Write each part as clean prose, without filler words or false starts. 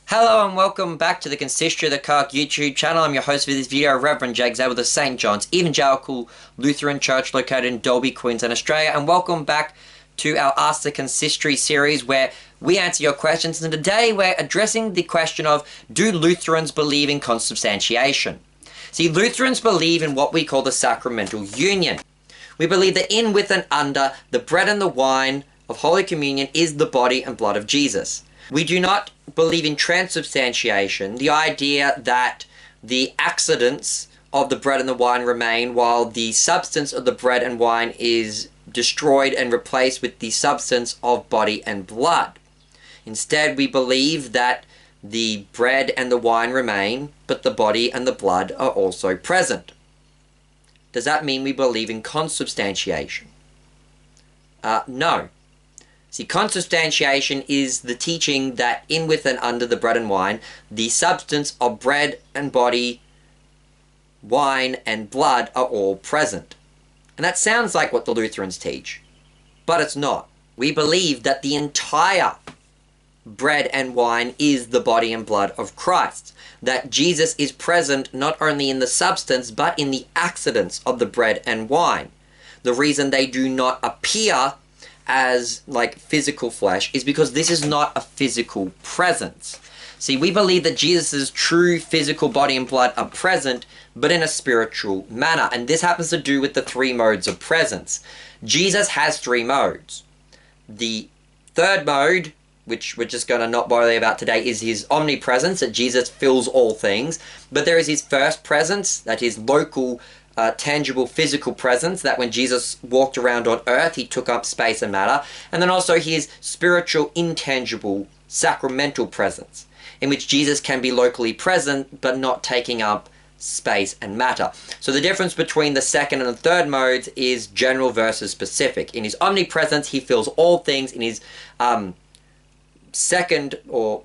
Hello and welcome back to the Consubstantiation of the Kirk YouTube channel. I'm your host for this video, Reverend Zabel of St. John's Evangelical Lutheran Church located in Dalby, Queensland, Australia. And welcome back to our Ask the Consistory series where we answer your questions. And today we're addressing the question of, do Lutherans believe in consubstantiation? See, Lutherans believe in what we call the sacramental union. We believe that in, with, and under the bread and the wine of Holy Communion is the body and blood of Jesus. We do not believe in transubstantiation, the idea that the accidents of the bread and the wine remain while the substance of the bread and wine is destroyed and replaced with the substance of body and blood. Instead, we believe that the bread and the wine remain, but the body and the blood are also present. Does that mean we believe in consubstantiation? No. See, consubstantiation is the teaching that in, with, and under the bread and wine, the substance of bread and body, wine and blood are all present. And that sounds like what the Lutherans teach, but it's not. We believe that the entire bread and wine is the body and blood of Christ. That Jesus is present not only in the substance, but in the accidents of the bread and wine. The reason they do not appear as like physical flesh is because this is not a physical presence. See, we believe that Jesus' true physical body and blood are present, but in a spiritual manner. And this happens to do with the three modes of presence. Jesus has three modes. The third mode, which we're just going to not bother about today, is his omnipresence, that Jesus fills all things. But there is his first presence, that is local, tangible physical presence, that when Jesus walked around on earth, he took up space and matter. And then also his spiritual, intangible, sacramental presence, in which Jesus can be locally present, but not taking up space and matter. So the difference between the second and the third modes is general versus specific. In his omnipresence, he fills all things. In his second or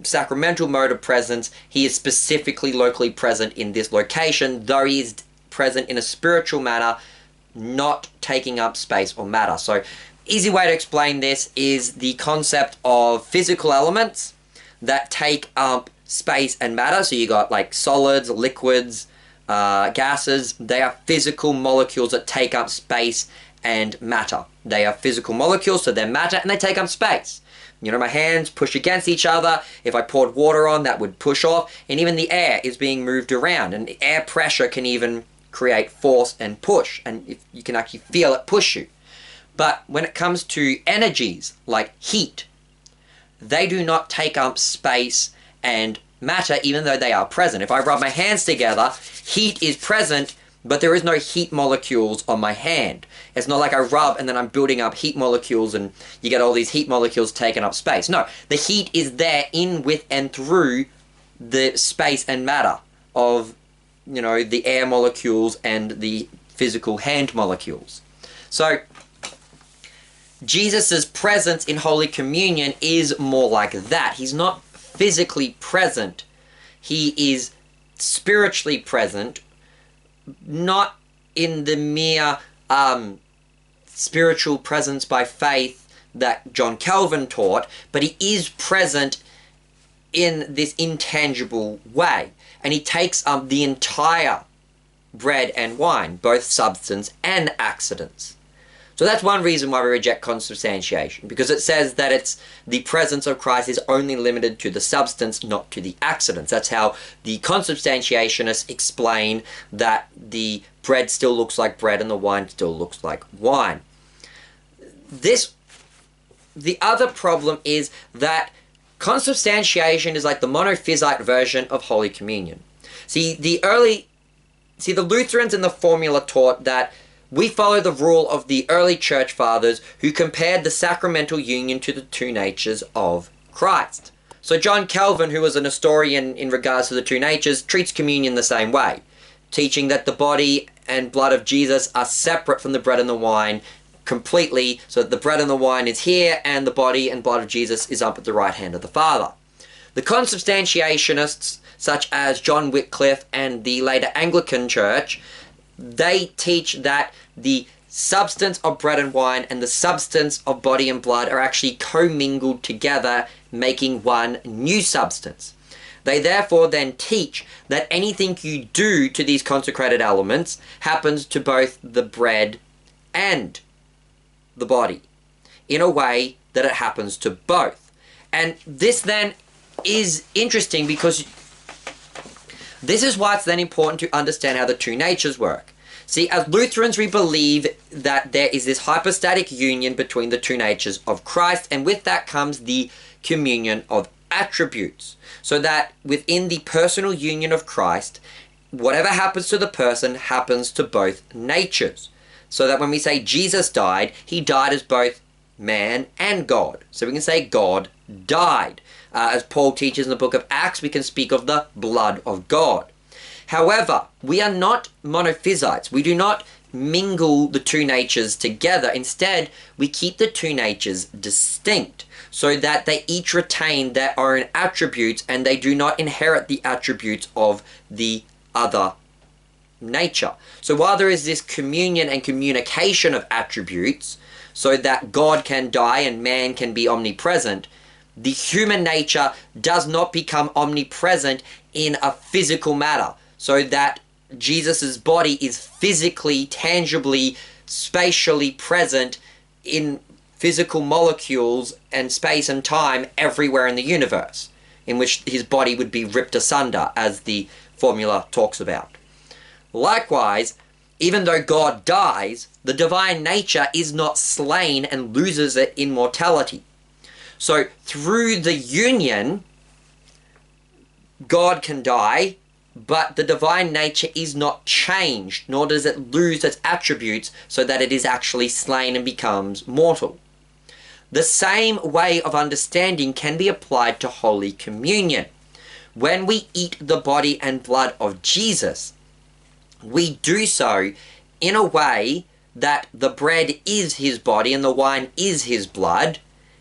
sacramental mode of presence, he is specifically locally present in this location, though he is present in a spiritual manner, not taking up space or matter. So, easy way to explain this is the concept of physical elements that take up space and matter. So you got like solids, liquids, gases. They are physical molecules that take up space and matter. They are physical molecules, so they're matter, and they take up space. You know, my hands push against each other. If I poured water on, that would push off. And even the air is being moved around. And air pressure can even create force and push. And if you can actually feel it push you. But when it comes to energies like heat, they do not take up space and matter, even though they are present. If I rub my hands together, heat is present, but there is no heat molecules on my hand. It's not like I rub and then I'm building up heat molecules and you get all these heat molecules taking up space. No, the heat is there in, with, and through the space and matter of, you know, the air molecules and the physical hand molecules. So, Jesus' presence in Holy Communion is more like that. He's not physically present. He is spiritually present, not in the mere spiritual presence by faith that John Calvin taught, but he is present in this intangible way. And he takes up the entire bread and wine, both substance and accidents. So that's one reason why we reject consubstantiation, because it says that it's the presence of Christ is only limited to the substance, not to the accidents. That's how the consubstantiationists explain that the bread still looks like bread and the wine still looks like wine. The other problem is that consubstantiation is like the monophysite version of Holy Communion. See, the Lutherans in the formula taught that we follow the rule of the early church fathers who compared the sacramental union to the two natures of Christ. So John Calvin, who was an historian in regards to the two natures, treats communion the same way, teaching that the body and blood of Jesus are separate from the bread and the wine completely, so that the bread and the wine is here and the body and blood of Jesus is up at the right hand of the Father. The consubstantiationists, such as John Wycliffe and the later Anglican Church, they teach that the substance of bread and wine and the substance of body and blood are actually commingled together, making one new substance. They therefore then teach that anything you do to these consecrated elements happens to both the bread and the body, in a way that it happens to both. And this then is interesting because this is why it's then important to understand how the two natures work. See, as Lutherans, we believe that there is this hypostatic union between the two natures of Christ, and with that comes the communion of attributes. So that within the personal union of Christ, whatever happens to the person happens to both natures. So that when we say Jesus died, he died as both man and God. So we can say God died. As Paul teaches in the book of Acts, we can speak of the blood of God. However, we are not monophysites. We do not mingle the two natures together. Instead, we keep the two natures distinct so that they each retain their own attributes and they do not inherit the attributes of the other nature. So while there is this communion and communication of attributes so that God can die and man can be omnipresent, the human nature does not become omnipresent in a physical matter, so that Jesus's body is physically, tangibly, spatially present in physical molecules and space and time everywhere in the universe, in which his body would be ripped asunder, as the formula talks about. Likewise, even though God dies, the divine nature is not slain and loses its immortality. So through the union, God can die, but the divine nature is not changed, nor does it lose its attributes so that it is actually slain and becomes mortal. The same way of understanding can be applied to Holy Communion. When we eat the body and blood of Jesus, we do so in a way that the bread is his body and the wine is his blood,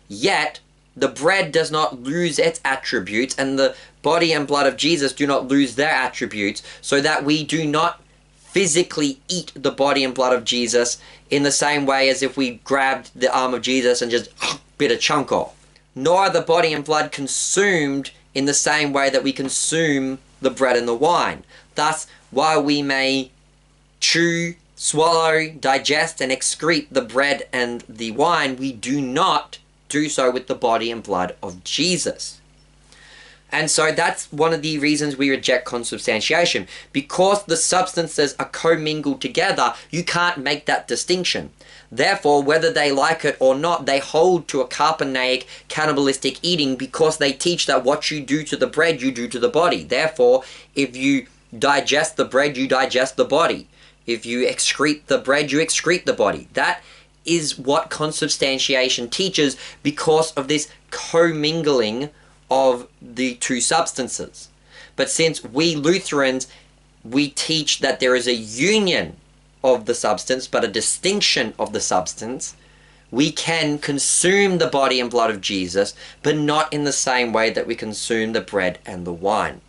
yet the bread does not lose its attributes and the body and blood of Jesus do not lose their attributes, so that we do not physically eat the body and blood of Jesus in the same way as if we grabbed the arm of Jesus and just bit a chunk off. Nor are the body and blood consumed in the same way that we consume the bread and the wine. Thus, while we may chew, swallow, digest, and excrete the bread and the wine, we do not do so with the body and blood of Jesus. And so that's one of the reasons we reject consubstantiation. Because the substances are commingled together, you can't make that distinction. Therefore, whether they like it or not, they hold to a Carpanaic cannibalistic eating because they teach that what you do to the bread, you do to the body. Therefore, if you digest the bread, you digest the body. If you excrete the bread, you excrete the body. That is what consubstantiation teaches because of this commingling of the two substances. But since we Lutherans, we teach that there is a union of the substance but a distinction of the substance, we can consume the body and blood of Jesus but not in the same way that we consume the bread and the wine.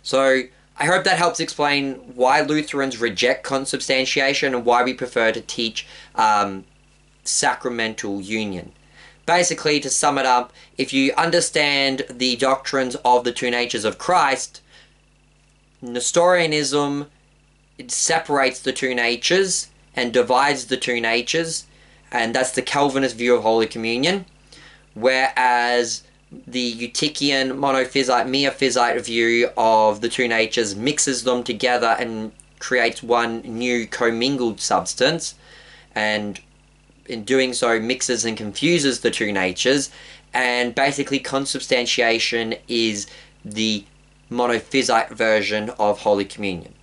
So I hope that helps explain why Lutherans reject consubstantiation and why we prefer to teach sacramental union. Basically, to sum it up, if you understand the doctrines of the two natures of Christ, Nestorianism, it separates the two natures and divides the two natures, and that's the Calvinist view of Holy Communion, whereas the Eutychian monophysite, miaphysite view of the two natures mixes them together and creates one new commingled substance, and in doing so mixes and confuses the two natures. And basically consubstantiation is the monophysite version of Holy Communion.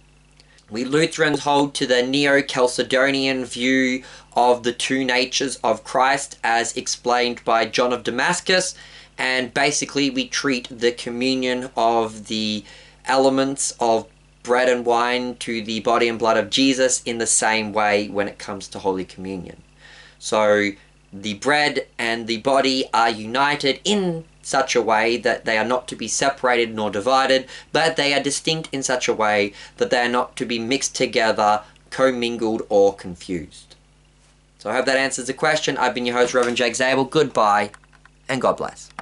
We Lutherans hold to the Neo-Chalcedonian view of the two natures of Christ as explained by John of Damascus, and basically we treat the communion of the elements of bread and wine to the body and blood of Jesus in the same way when it comes to Holy Communion. So the bread and the body are united in such a way that they are not to be separated nor divided, but they are distinct in such a way that they are not to be mixed together, commingled, or confused. So I hope that answers the question. I've been your host, Reverend Jake Zabel. Goodbye, and God bless.